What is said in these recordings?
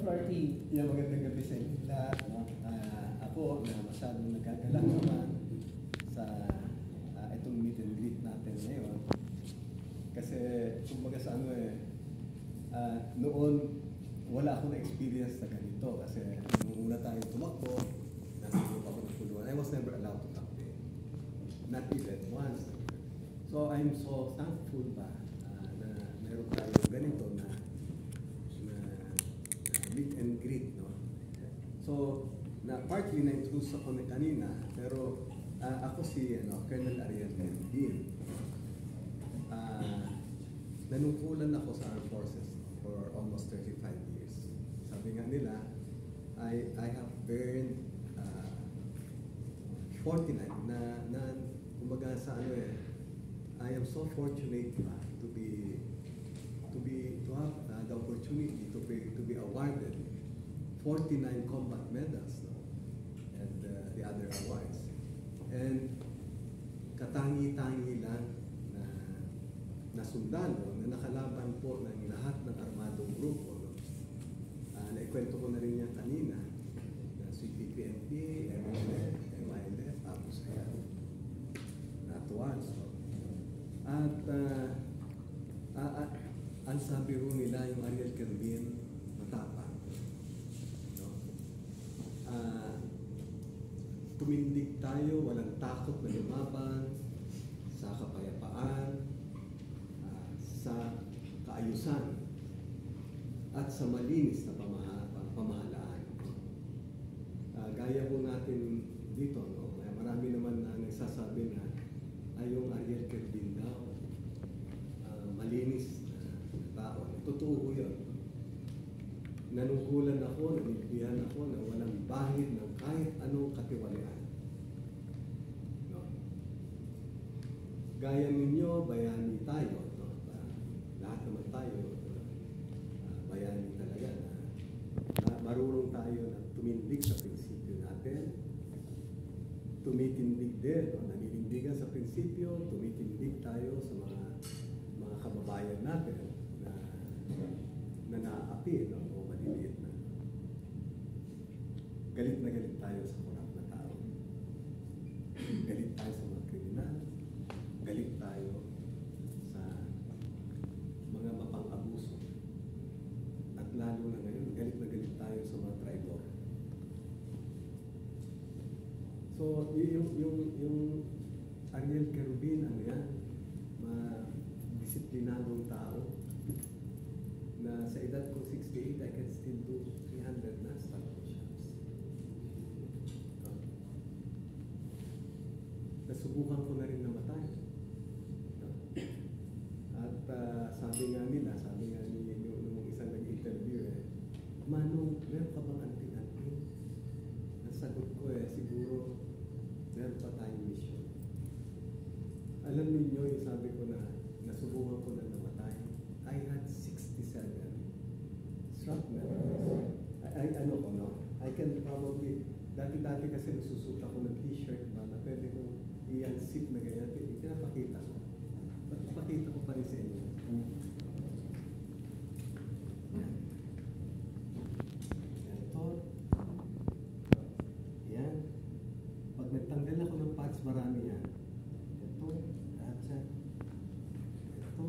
Party. Yeah, magandang gabi sa inyo lahat. No? Ako na masyadong nagkagalak naman sa itong meet and greet natin ngayon. Kasi kumbaga sa noon wala akong na-experience na ganito. Kasi nung una tayo tumakbo, nasa group ako ng puluhan. I was never allowed to campaign. Not even once. So I'm so thankful ba na meron tayo ganito na meet and greet, no? So, partly na-introduce ako na kanina, pero ako si Colonel Ariel Carbin. Nanungkulan ako sa Armed Forces for almost 35 years. Sabi nga nila, I have burned 49 na kumbaga sa I am so fortunate to have the opportunity to be awarded 49 combat medals, no? And the other awards. And katangi-tangi lang na sundalo na nakalaban po ng lahat ng armadong grupo, no? Naikwento ko na rin yan kanina na si PPNP, MLF, MILF, tapos ayan natuwan. So, ang sabi ho nila yung Ariel Carbin, matapang. No? Tumindig tayo, walang takot na lumaban sa kapayapaan, sa kaayusan, at sa malinis na pamahalaan. Gaya po natin dito, no? Marami naman na nagsasabi na yung Ariel Carbin daw, malinis tao. Totoo ko yun. Nanungkulan ako, nanilbihan ako na walang bahid ng kahit anong katiwalian. No? Gaya ninyo, bayani tayo. No? Lahat naman tayo, bayani talaga na marunong tayo na tumindig sa prinsipyo natin. Tumitindig din, no? Naninindigan sa prinsipyo, tumitindig tayo sa mga kababayan natin na naaapi, no? O maliliit na. Galit na galit tayo sa kurap na tao. Galit tayo sa mga kriminal. Galit tayo sa mga mapang-abuso. At lalo na ngayon, galit na galit tayo sa mga traidor. So, yung Ariel Carbin, yan, disiplinadong tao na sa edad ko 68, I can still do 300 non-stop push-ups. Nasubukan ko na rin namatay. At sabi nga ni yung isang nag-interview, Manong, meron ka bang anting-anting? Nasagot ko siguro meron pa tayong mission. Alam niyo yung sabi ko na nasubukan ko na namatay. I had 67 shrapnel. I can probably, dati kasi nagsusuot ako ng t-shirt ba na pwede kong i-unzip na ganyan. Pinapakita ko. Pakita ko pa rin sa inyo. Yan. Ito. Yan. Pag nagtanggal ako ng parts, marami yan. Ito. Lahat yan. Ito.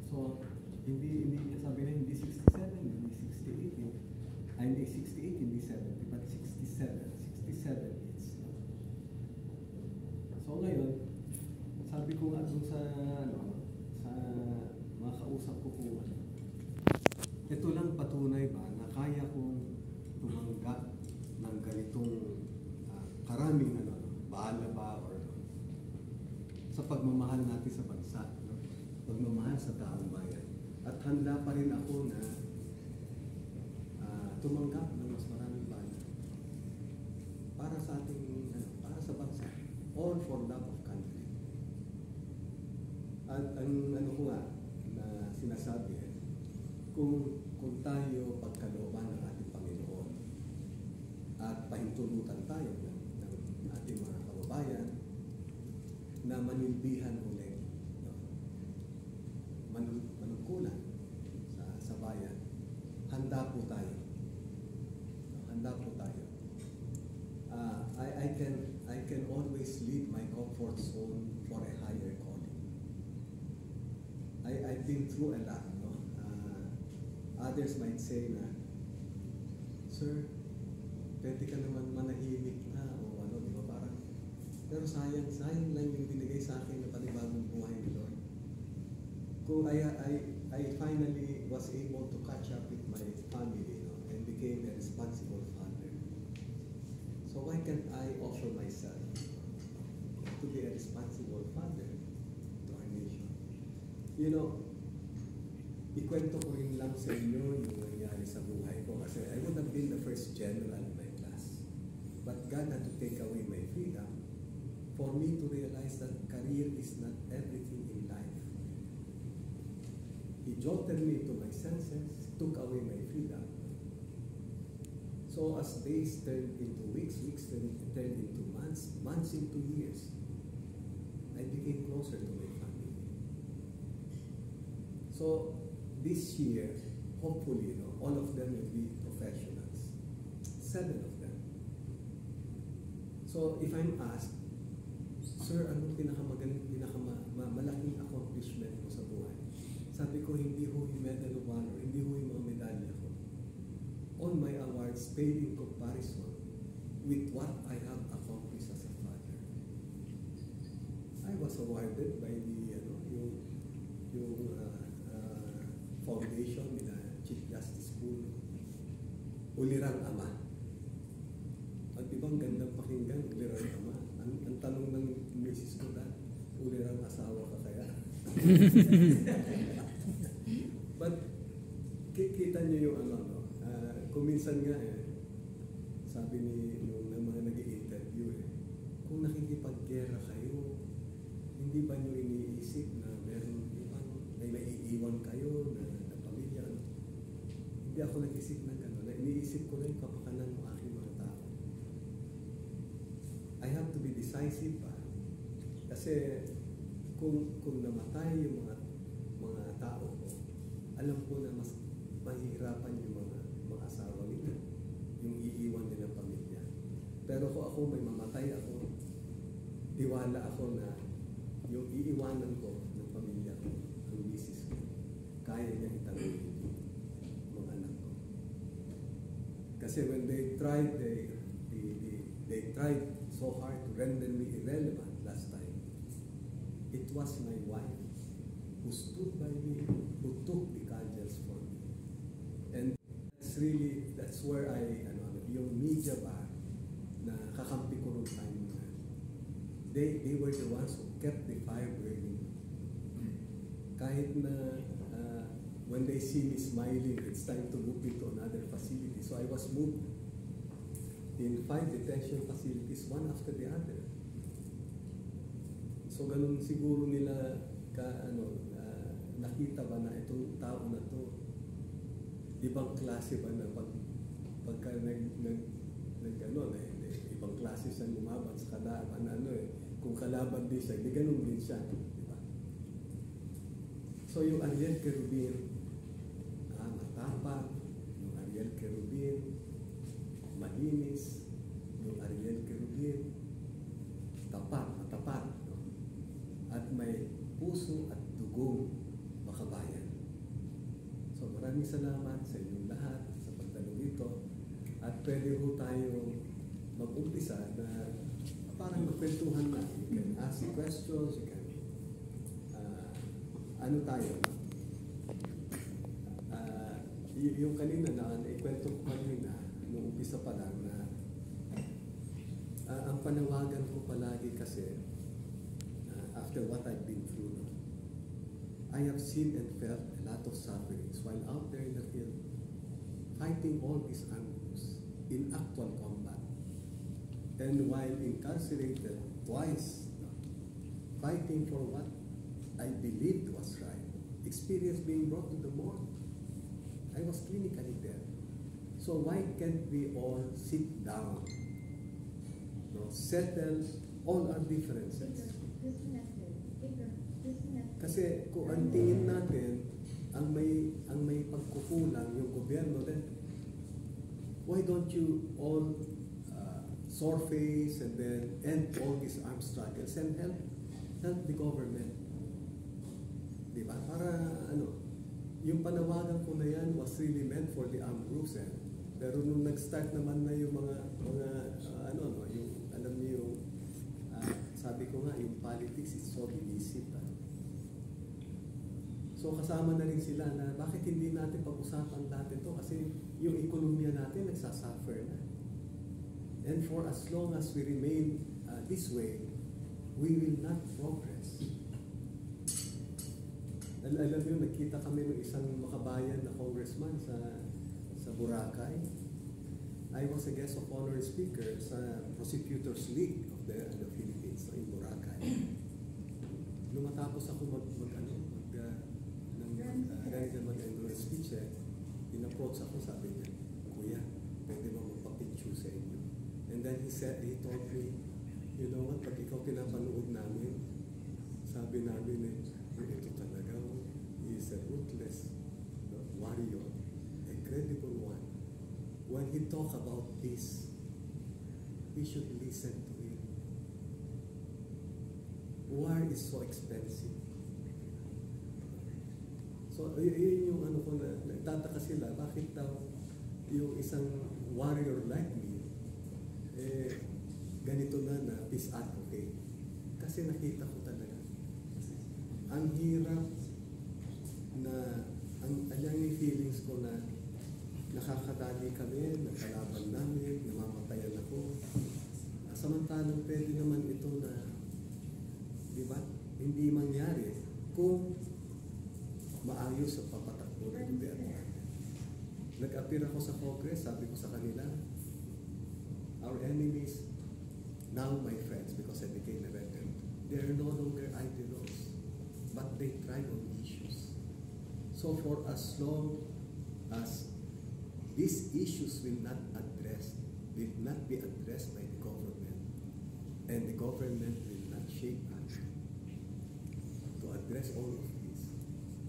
So, hindi sabi na hindi 67, hindi 68, hindi 68, hindi 70, but 67 hits. So ngayon, sabi ko nga dun sa mga kausap ko kung ito lang patunay ba na kaya kong tumanggap ng ganitong karaming baala ba or sa pagmamahal natin sa bansa, pagmamahal sa taong bayan. At handa pa rin ako na tumanggap ng mas maraming bayan para sa ating, para sa bansa. All for love of country. At ang ko nga na sinasabi, kung tayo pagkalooban ng ating Panginoon at pahintulutan tayo ng ating mga kababayan na manilbihan ulit, manungkulan sa bayan, handa handa po tayo. Handa po tayo. I can always leave my comfort zone for a higher calling. I've been through a lot, no? Others might say na, Sir, pwede ka naman manahimik na o ano, di ba parang, pero sayang lang yung binigay sa akin na panibagong buhay ni Lord. Kung I finally was able to catch up with my family, no, and became a responsible father. So why can't I offer myself to be a responsible father to our nation? You know, ikwento ko rin lang sa inyo yung nangyari sa buhay ko kasi I would have been the first general in my class. But God had to take away my freedom for me to realize that career is not everything in life. He jolted me to my senses, took away my freedom. So as days turned into weeks, weeks turned into months, months into years, I became closer to my family. So this year, hopefully, all of them will be professionals. 7 of them. So if I'm asked, Sir, anong malaking accomplishment mo sa buhay? Sabi ko, hindi ho yung Medal of Honor, hindi ho yung mga medalya ko. All my awards paid in comparison with what I have accomplished as a father. I was awarded by the foundation nila Chief Justice School, Ulirang Ama. At ibang gandang pakinggan, Ulirang Ama. Ang tanong ng misis ko na, Ulirang asawa ka kaya? But kita niyo yung kung minsan nga sabi ng mga nag-i-interview kung nakikipaggera kayo, hindi ba nyo iniisip na meron ibang may maiiwan kayo na pamilya? Hindi ako nag-isip na gano'n. Iniisip ko lang yung kapakanan ng aking mga tao. I have to be decisive pa. Kasi kung namatay yung mga tao ko, alam ko na mas mahihirapan yung mga asawa nila, yung iiwan nilang pamilya. Pero kung ako may mamatay ako, tiwala ako na yung iiwanan ko ng pamilya ko, ang misis ko, kaya niya itangin mga anak ko. Kasi when they tried so hard to render me irrelevant last time, it was my wife who stood by me, who took the cudgels for me. And that's where yung media ba na kakampi ko nung time na, they were the ones who kept the fire burning. Kahit na when they see me smiling, it's time to move into another facility. So I was moved in 5 detention facilities, one after the other. So ganun siguro nila nakita ba na itong tao na to, ibang klase ba na pagka ibang klase siya lumaban sa kalaban, kung kalaban din siya, di ganun din siya, di ba? So yung Ariel Kerubin, matapang, yung Ariel Kerubin, malinis, yung Ariel Kerubin, matapat, no? At may puso at dugong makabayan. So maraming salamat sa inyong lahat sa pagtanong ito. At pwede ho tayo mag-umpisa na parang magkwentuhan na. You can ask questions, you can yung kanina ikwento ko kanina nung umpisa pa lang na ang panawagan ko palagi kasi after what I've been through, I have seen and felt a lot of sufferings while out there in the field, fighting all these arms in actual combat. And while incarcerated twice, fighting for what I believed was right, experience being brought to the morgue. I was clinically dead. So why can't we all sit down, settle all our differences? Kasi kung ang tingin natin, ang may pagkukulang yung gobyerno, then why don't you all surface and then end all these armed struggles and help the government? Diba? Para yung panawagan ko na yan was really meant for the armed groups. Pero nung nag-start naman na yung mga yung alam niyo yung sabi ko nga, yung politics is so divisive. So kasama na rin sila na bakit hindi natin pag-usapan dati to kasi yung ekonomiya natin nagsasuffer na. And for as long as we remain this way, we will not progress. Alam niyo, nakita kami ng isang makabayan na congressman sa Boracay. I was a guest of honor speaker sa Prosecutors League of the Philippines in Boracay. Nung matapos ako mag-endurance speech, in-approach ako, sabi niya, Kuya, pwede ba magpa-picture sa inyo? And then he told me, you know what, pag ikaw pinapanood namin, sabi namin ito talaga, he is a ruthless warrior, a credible one. When he talk about peace, we should listen to him. War is so expensive. So, yun yung ko na nagtataka sila, bakit daw yung isang warrior like me, ganito na peace advocate. Kasi nakita ko talaga, ang hirap na, alam yung feelings ko na nakakadali kami, nakalaban namin, namamatayan ako. Samantalang pwede naman ito na, di ba, hindi mangyari kung maayos ang papatakbo ng gobyerno. Nag-appear ako sa Congress, sabi ko sa kanila, our enemies, now my friends, because I became a veteran, they are no longer ideologues, but they thrive on issues. So for as long as these issues will not be addressed by the government, and the government will not shape us to address all of this,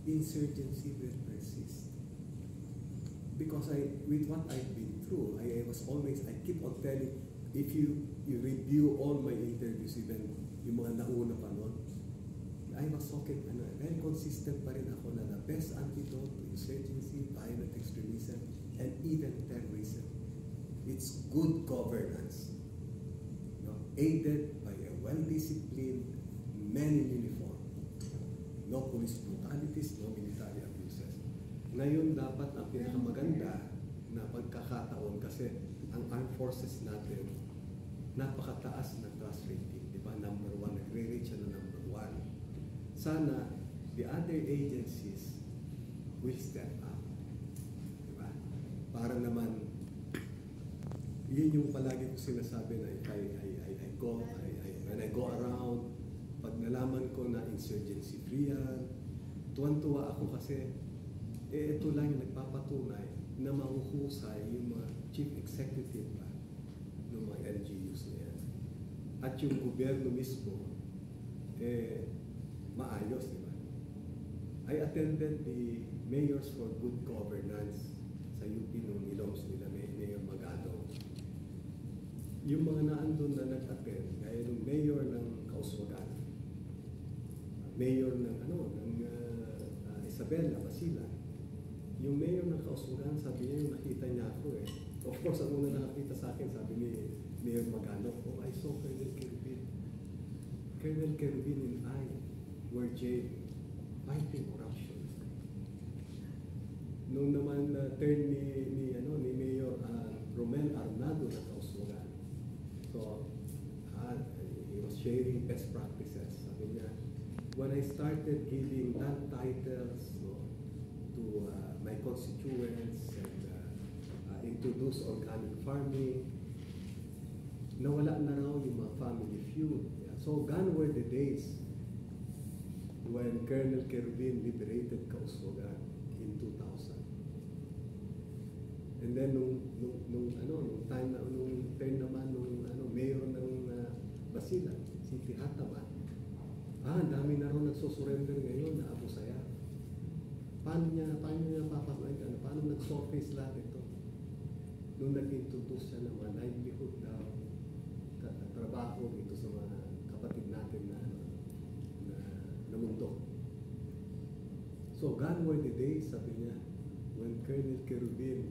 insurgency will persist. Because with what I've been through, I keep on telling, if you review all my interviews, even yung mga nauna pa noon, I was talking, very consistent pa rin ako na the best antidote to insurgency, violent extremism, and even terrorism, it's good governance, aided by a well-disciplined, men in uniform, no police brutalities, no military abuses. Ngayon, dapat ang pinakamaganda na pagkakataon kasi ang armed forces natin, napakataas na trust rating, di ba? Number 1, nagre-reach na number 1. Sana, the other agencies will step up. Di ba? Para naman, yun yung palagi ko sinasabi na when I go around, pag nalaman ko na insurgency free yan, tuwan-tuwa ako kasi ito lang yung nagpapatunay na mahuhusay yung mga chief executive ba ng mga LGUs na yan. At yung gobyerno mismo, maayos, di ba? I attended the Mayors for Good Governance sa UP nung Iloms nila, Mayor Magado. Yung mga naandun na nag-attend, gaya ng Mayor ng Kauswagan, Mayor ng Isabela, Basilan, yung Mayor ng Kauswagan, sabi niya, yung nakita niya ako Of course, ang una nakakita sa akin, sabi ni Mayor Magano, I saw Colonel Kervin. Colonel Kervin and I were jailed fighting corruption. Nung naman turn ni Mayor Romel Arnado ng Kauswagan. So, he was sharing best practices. Sabi niya, when I started giving land titles to my constituents and introduce organic farming, nawala na raw yung mga family feud. Yeah. So, gone were the days when Colonel Kervin liberated Kauswagan in 2000. And then nung turn naman mayor ng Basilan, si Tihataman, ang dami na raw nagsusurrender ngayon na Abu Sayyaf. paano niya papapakinggan, paano nag-surface lahat ito? Nung nag-introduce siya ng mga livelihood daw, trabaho dito sa mga kapatid natin na mundo. So, gone were the days, sabi niya, when Colonel Kerubin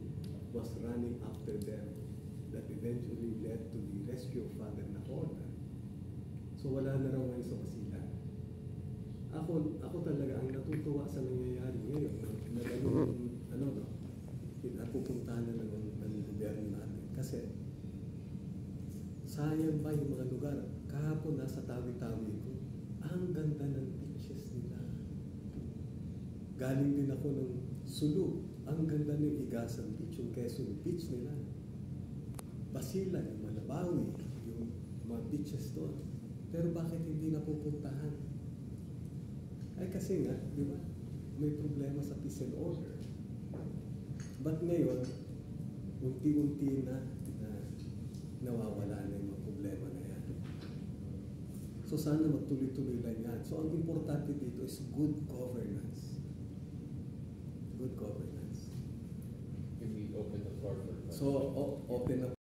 was running after them, that eventually led to the rescue of Father Nacorda. So, wala na raw ngayon sa Basilan. Ako talaga ang natutuwa sa nangyayari ngayon na ganun, pupuntahan na ng gobyerno natin. Kasi, sayang ba yung mga lugar? Kahapon nasa Tawi-Tawi ko, ang ganda ng beaches nila. Galing din ako ng Sulu, ang ganda ng Igasan Beach, yung Quezon Beach nila. Basilan, yung Malabawi, yung mga beaches doon. Pero bakit hindi napupuntahan? Ay kasi nga, di ba, may problema sa peace and order. But ngayon, unti-unti na nawawala na yung mga problema na yan. So sana magtuloy-tuloy lang yan. So ang importante dito is good governance. Good governance. Can we open the floor for questions? So, open up